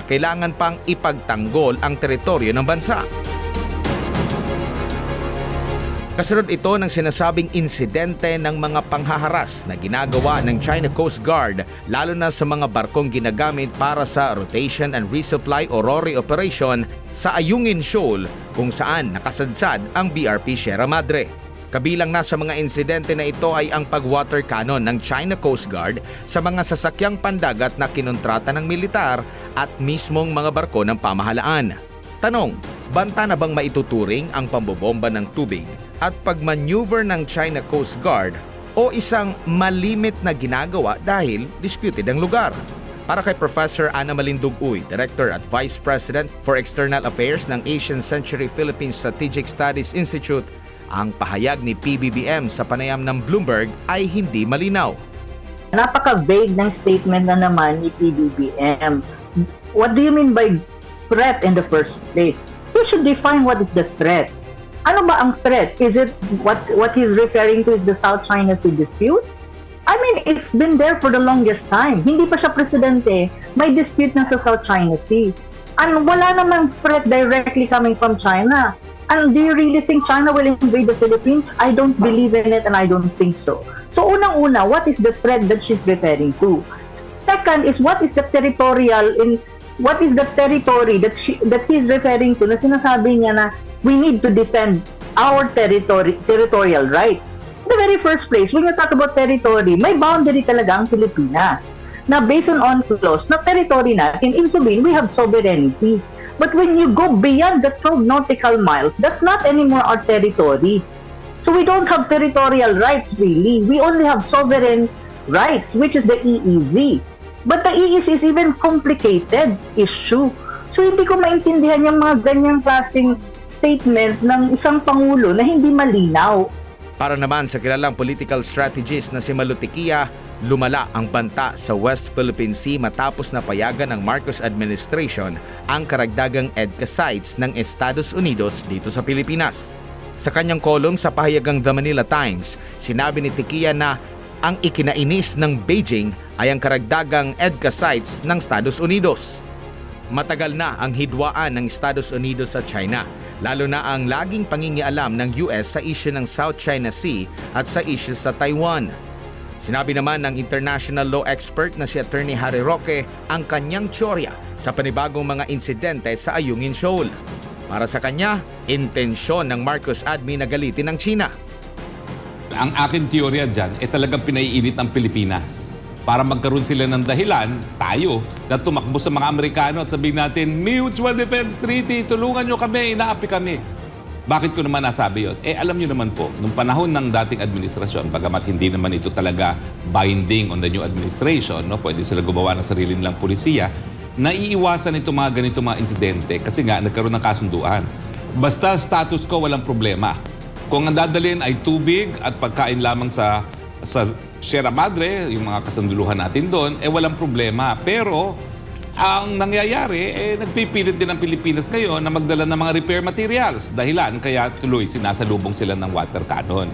kailangan pang ipagtanggol ang teritoryo ng bansa. Kasunod ito ng sinasabing insidente ng mga panghaharas na ginagawa ng China Coast Guard lalo na sa mga barkong ginagamit para sa rotation and resupply o RORI operation sa Ayungin Shoal kung saan nakasadsad ang BRP Sierra Madre. Kabilang na sa mga insidente na ito ay ang pag-water cannon ng China Coast Guard sa mga sasakyang pandagat na kinontrata ng militar at mismong mga barko ng pamahalaan. Tanong, banta na bang maituturing ang pambobomba ng tubig at pag-maneuver ng China Coast Guard o isang malimit na ginagawa dahil disputed ang lugar? Para kay Professor Ana Malindug Uy, Director at Vice President for External Affairs ng Asian Century Philippine Strategic Studies Institute, ang pahayag ni PBBM sa panayam ng Bloomberg ay hindi malinaw. Napaka-vague ng statement na naman ni PBBM. What do you mean by threat in the first place? We should define what is the threat. Ano ba ang threat? Is it what he's referring to is the South China Sea dispute? I mean, it's been there for the longest time. Hindi pa siya presidente, may dispute na sa South China Sea. And wala namang threat directly coming from China. And do you really think China will invade the Philippines? I don't believe in it and I don't think so. So unang-una, what is the threat that she's referring to? Second is what is the territory that he's referring to na sinasabi niya na we need to defend our territorial rights. In the very first place, when you talk about territory, may boundary talaga ang Pilipinas na based on UNCLOS na territory natin, ibig sabihin we have sovereignty. But when you go beyond the 12 nautical miles, that's not anymore our territory. So we don't have territorial rights really. We only have sovereign rights, which is the EEZ. But the EEZ is even complicated issue. So hindi ko maintindihan yung mga ganyang klaseng statement ng isang pangulo na hindi malinaw. Para naman sa kilalang political strategist na si Malutikia, lumala ang banta sa West Philippine Sea matapos na payagan ng Marcos administration ang karagdagang EDCA sites ng Estados Unidos dito sa Pilipinas. Sa kanyang kolum sa pahayagang The Manila Times, sinabi ni Tikia na ang ikinainis ng Beijing ay ang karagdagang EDCA sites ng Estados Unidos. Matagal na ang hidwaan ng Estados Unidos sa China, lalo na ang laging pangingialam ng US sa issue ng South China Sea at sa issue sa Taiwan. Sinabi naman ng international law expert na si Attorney Harry Roque ang kanyang teorya sa panibagong mga insidente sa Ayungin Shoal. Para sa kanya, intensyon ng Marcos admin na galitin ng China. Ang aking teorya dyan ay talagang pinaiinit ng Pilipinas para magkaroon sila ng dahilan, tayo, na tumakbo sa mga Amerikano at sabihin natin, Mutual Defense Treaty, tulungan nyo kami, inaapi kami. Bakit ko naman nasabi yun? Alam nyo naman po, nung panahon ng dating administrasyon, bagamat hindi naman ito talaga binding on the new administration, no? Pwede sila gumawa ng sarili nilang pulisiya, naiiwasan ito mga ganito mga insidente kasi nga nagkaroon ng kasunduan. Basta status quo, walang problema. Kung ang dadalhin ay tubig at pagkain lamang sa Sierra Madre, yung mga kasanduluhan natin doon, walang problema. Pero ang nangyayari, nagpipilit din ang Pilipinas ngayon na magdala ng mga repair materials. Dahilan, kaya tuloy sinasalubong sila ng water cannon.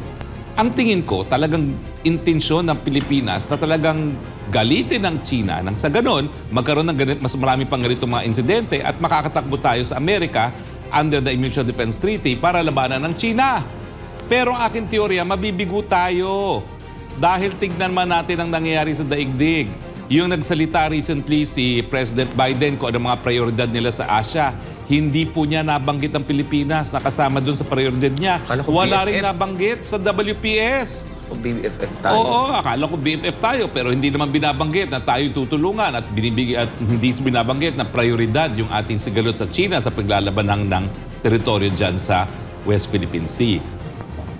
Ang tingin ko, talagang intensyon ng Pilipinas na talagang galitin ng China nang sa ganon, magkaroon ng mas marami pang ganito mga insidente at makakatakbo tayo sa Amerika under the Mutual Defense Treaty para labanan ng China. Pero ang aking teorya, mabibigo tayo. Dahil tignan man natin ang nangyayari sa daigdig. Yung nagsalita recently si President Biden kung ano mga prioridad nila sa Asia, hindi po niya nabanggit ang Pilipinas, nakasama dun sa prioridad niya. Wala rin nabanggit sa WPS. O BFF tayo. Oo, akala ko BFF tayo, pero hindi naman binabanggit na tayo tutulungan at hindi binabanggit na prioridad yung ating sigalot sa China sa paglalaban ng teritoryo dyan sa West Philippine Sea.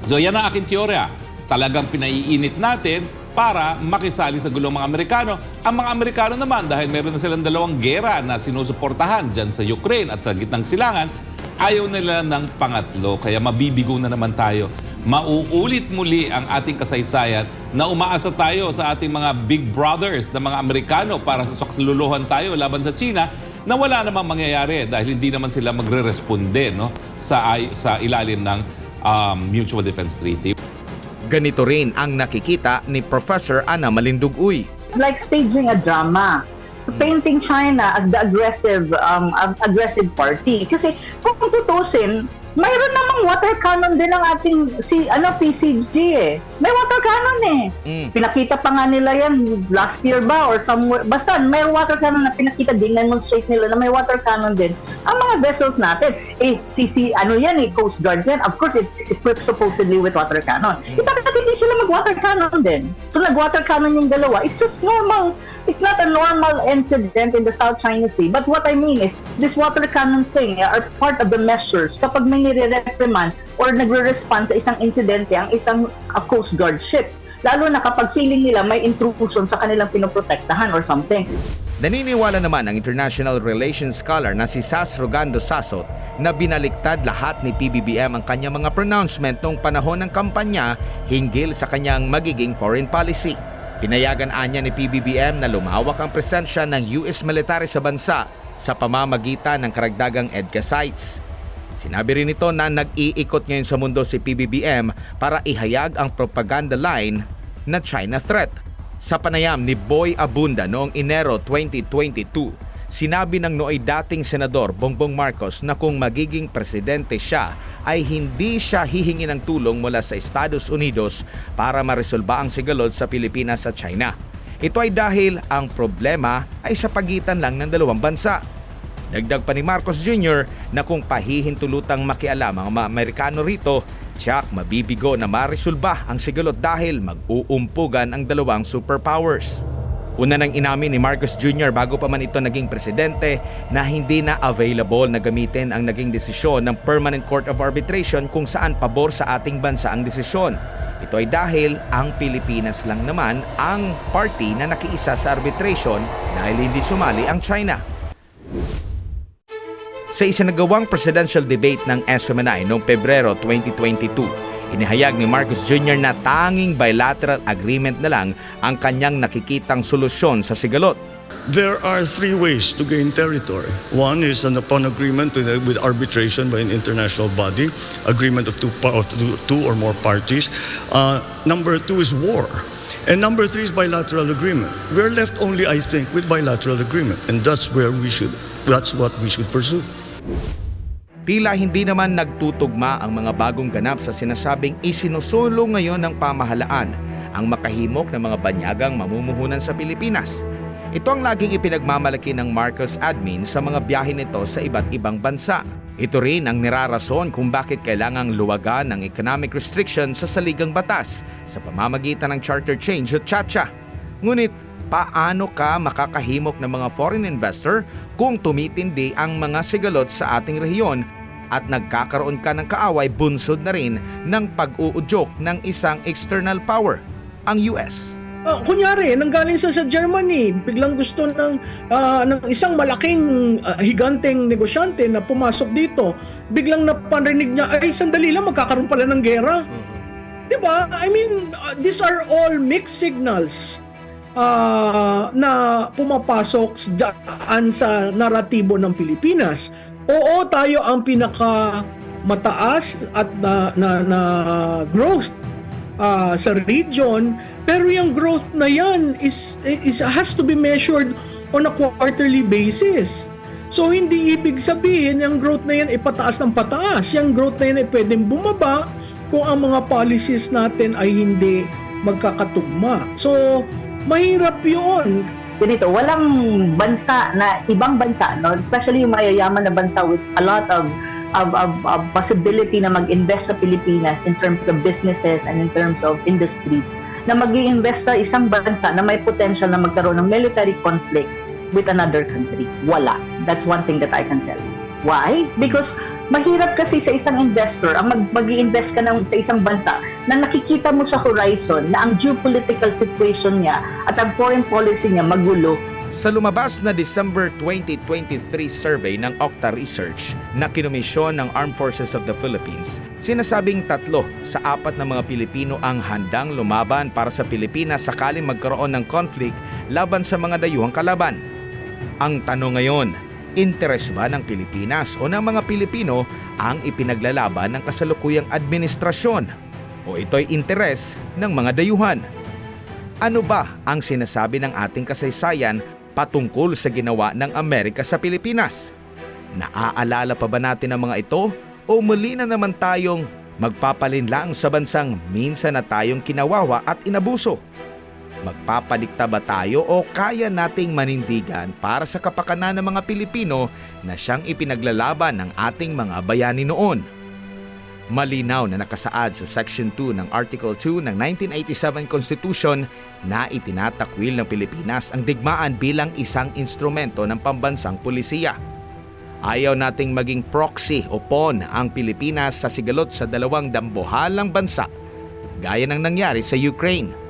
So yan ang aking teorya. Talagang pinaiinit natin para makisali sa gulong mga Amerikano. Ang mga Amerikano naman, dahil meron na silang dalawang gera na sinusuportahan dyan sa Ukraine at sa gitnang silangan, ayaw nila ng pangatlo. Kaya mabibigo na naman tayo. Mauulit muli ang ating kasaysayan na umaasa tayo sa ating mga big brothers na mga Amerikano para sa sakluluhan tayo laban sa China na wala namang mangyayari dahil hindi naman sila magre-responde, no, sa ilalim ng Mutual Defense Treaty. Ganito rin ang nakikita ni Professor Ana Malindug Uy. It's like staging a drama. painting China as the aggressive party. Kasi kung tutusin, mayroon namang water cannon din ang ating PCG eh. May water cannon eh. Pinakita pa nga nila yan last year ba or somewhere. Basta may water cannon na pinakita din, demonstrate nila na may water cannon din ang mga vessels natin. Coast Guard yan. Of course, it's equipped supposedly with water cannon. Bakit hindi sila mag-water cannon din? So nag-water cannon yung dalawa. It's just normal. It's not a normal incident in the South China Sea. But what I mean is, this water cannon thing are part of the measures kapag may nire-reprimand or nagre-respond sa isang insidente ang isang Coast Guard ship. Lalo na kapag feeling nila may intrusion sa kanilang pinoprotektahan or something. Naniniwala naman ang international relations scholar na si Sas Rogando Sasot na binaliktad lahat ni PBBM ang kanyang mga pronouncement noong panahon ng kampanya hinggil sa kanyang magiging foreign policy. Pinayagan anya ni PBBM na lumawak ang presensya ng US military sa bansa sa pamamagitan ng karagdagang EDCA sites. Sinabi rin ito na nag-iikot ngayon sa mundo si PBBM para ihayag ang propaganda line na China threat. Sa panayam ni Boy Abunda noong Enero 2022, sinabi ng nooy dating Senador Bongbong Marcos na kung magiging presidente siya ay hindi siya hihingi ng tulong mula sa Estados Unidos para maresolba ang sigalot sa Pilipinas at China. Ito ay dahil ang problema ay sa pagitan lang ng dalawang bansa. Dagdag pa ni Marcos Jr. na kung pahihintulutang makialam ang mga Amerikano rito, tiyak mabibigo na maresolba ang sigalot dahil mag-uumpugan ang dalawang superpowers. Una nang inamin ni Marcos Jr. bago pa man ito naging presidente na hindi na available na gamitin ang naging desisyon ng Permanent Court of Arbitration kung saan pabor sa ating bansa ang desisyon. Ito ay dahil ang Pilipinas lang naman ang party na nakiisa sa arbitration dahil hindi sumali ang China. Sa isinagawang presidential debate ng SMNI noong Pebrero 2022, inihayag ni Marcos Jr. na tanging bilateral agreement na lang ang kanyang nakikitang solusyon sa sigalot. There are three ways to gain territory. One is upon agreement with arbitration by an international body, agreement of two or more parties. Number two is war. And number three is bilateral agreement. We're left only, I think, with bilateral agreement. And that's what we should pursue. Tila hindi naman nagtutugma ang mga bagong ganap sa sinasabing isinusulong ngayon ng pamahalaan ang makahimok ng mga banyagang mamumuhunan sa Pilipinas. Ito ang laging ipinagmamalaki ng Marcos admin sa mga biyahe nito sa iba't ibang bansa. Ito rin ang nirarason kung bakit kailangang luwagan ng economic restriction sa saligang batas sa pamamagitan ng charter change o CHACHA. Ngunit paano ka makakahimok ng mga foreign investor kung tumitindi ang mga sigalot sa ating rehiyon at nagkakaroon ka ng kaaway bunsod na rin ng pag-uudyok ng isang external power, ang US? Kunyari, nanggaling sa Germany, biglang gusto ng isang malaking higanteng negosyante na pumasok dito, biglang naparinig niya, ay sandali lang, magkakaroon pala ng gera. Diba? I mean, these are all mixed signals na pumapasok dyan sa naratibo ng Pilipinas. Oo, tayo ang pinaka mataas at na growth sa region, pero yung growth na yan has to be measured on a quarterly basis. So hindi ibig sabihin yung growth na yan ay pataas ng pataas. Yung growth na yan ay pwedeng bumaba kung ang mga policies natin ay hindi magkakatugma. So mahirap yun. Ganito, walang bansa na, ibang bansa, no? Especially yung mayayaman na bansa with a lot of possibility na mag-invest sa Pilipinas in terms of businesses and in terms of industries, na mag-i-invest sa isang bansa na may potential na magkaroon ng military conflict with another country. Wala. That's one thing that I can tell you. Why? Because mahirap kasi sa isang investor ang mag-i-invest ka sa isang bansa na nakikita mo sa horizon na ang geopolitical situation niya at ang foreign policy niya magulo. Sa lumabas na December 2023 survey ng Okta Research na kinomisyon ng Armed Forces of the Philippines, sinasabing 3 sa 4 na mga Pilipino ang handang lumaban para sa Pilipinas sakaling magkaroon ng conflict laban sa mga dayuhang kalaban. Ang tanong ngayon, interes ba ng Pilipinas o ng mga Pilipino ang ipinaglalaban ng kasalukuyang administrasyon? O ito'y interes ng mga dayuhan? Ano ba ang sinasabi ng ating kasaysayan patungkol sa ginawa ng Amerika sa Pilipinas. Naaalala pa ba natin ang mga ito o muli na naman tayong magpapalinlang sa bansang minsan na tayong kinawawa at inabuso? Magpapalikta ba tayo o kaya nating manindigan para sa kapakanan ng mga Pilipino na siyang ipinaglalaban ng ating mga bayani noon? Malinaw na nakasaad sa Section 2 ng Article 2 ng 1987 Constitution na itinatakwil ng Pilipinas ang digmaan bilang isang instrumento ng pambansang pulisiya. Ayaw nating maging proxy o pawn ang Pilipinas sa sigalot sa dalawang dambuhalang bansa gaya ng nangyari sa Ukraine.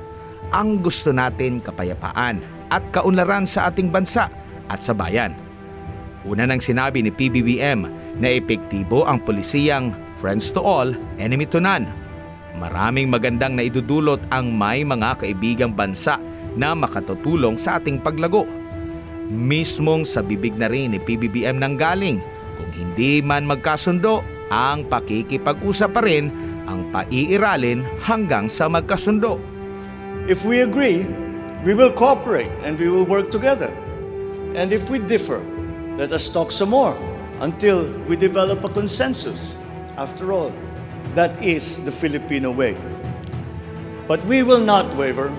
Ang gusto natin kapayapaan at kaunlaran sa ating bansa at sa bayan. Una nang sinabi ni PBBM na epektibo ang pulisiyang friends to all, enemy to none. Maraming magandang naidudulot ang may mga kaibigang bansa na makatutulong sa ating paglago. Mismong sa bibig na rin ni PBBM nanggaling, kung hindi man magkasundo, ang pakikipag-usap pa rin ang paiiralin hanggang sa magkasundo. If we agree, we will cooperate and we will work together. And if we differ, let us talk some more until we develop a consensus. After all, that is the Filipino way. But we will not waver.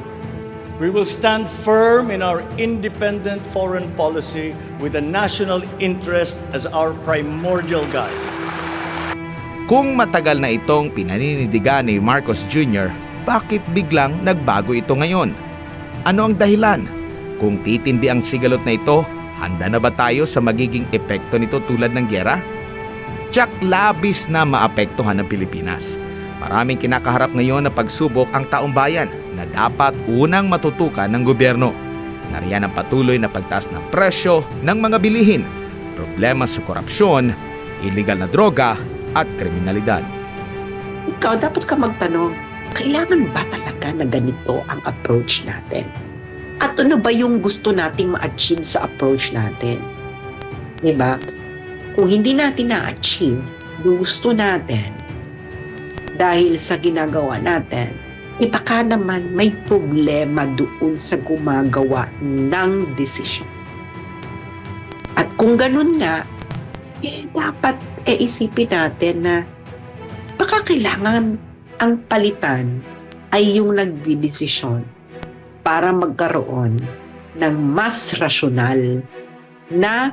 We will stand firm in our independent foreign policy with the national interest as our primordial guide. Kung matagal na itong pinaninindigan ni Marcos Jr., bakit biglang nagbago ito ngayon? Ano ang dahilan? Kung titindi ang sigalot na ito, handa na ba tayo sa magiging epekto nito tulad ng gyera? Tsak labis na maapektuhan ng Pilipinas. Maraming kinakaharap ngayon na pagsubok ang taong bayan na dapat unang matutukan ng gobyerno. Nariyan ang patuloy na pagtaas ng presyo ng mga bilihin, problema sa korupsyon, illegal na droga at kriminalidad. Ikaw, dapat ka magtanong, kailangan ba talaga na ganito ang approach natin? At ano ba yung gusto nating ma-achieve sa approach natin? Diba? Kung hindi natin na-achieve, gusto natin, dahil sa ginagawa natin, baka naman may problema doon sa gumagawa ng desisyon. At kung ganun nga, dapat isipin natin na baka kailangan ang palitan ay yung nagdidesisyon para magkaroon ng mas rasyonal na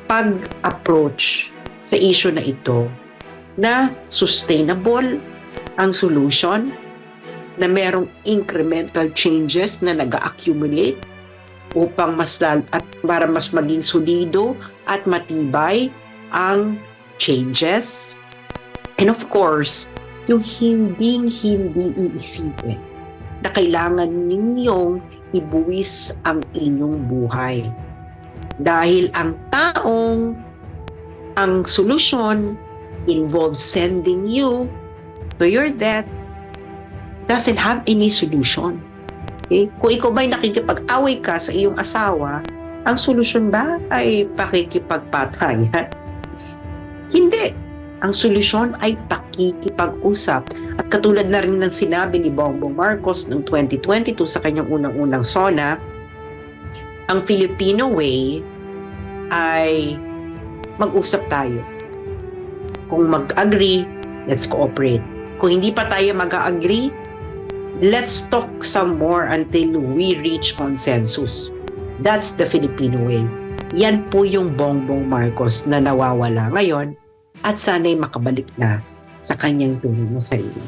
pag-approach sa issue na ito na sustainable ang solution, na merong incremental changes na nag-accumulate upang para mas maging solido at matibay ang changes. And of course, yung hindi iisipin na kailangan ninyong ibuwis ang inyong buhay. Dahil ang solusyon involves sending you to your death doesn't have any solution. Okay? Kung ikaw ba'y nakikipag-away ka sa iyong asawa, ang solusyon ba ay pakikipagpatayan? Hindi. Ang solusyon ay pakikipag-usap. At katulad na rin ng sinabi ni Bongbong Marcos noong 2022 sa kanyang unang-unang SONA, ang Filipino way ay mag-usap tayo. Kung mag-agree, let's cooperate. Kung hindi pa tayo mag-agree, let's talk some more until we reach consensus. That's the Filipino way. Yan po yung Bongbong Marcos na nawawala ngayon at sana'y makabalik na sa kanyang tunay na sarili.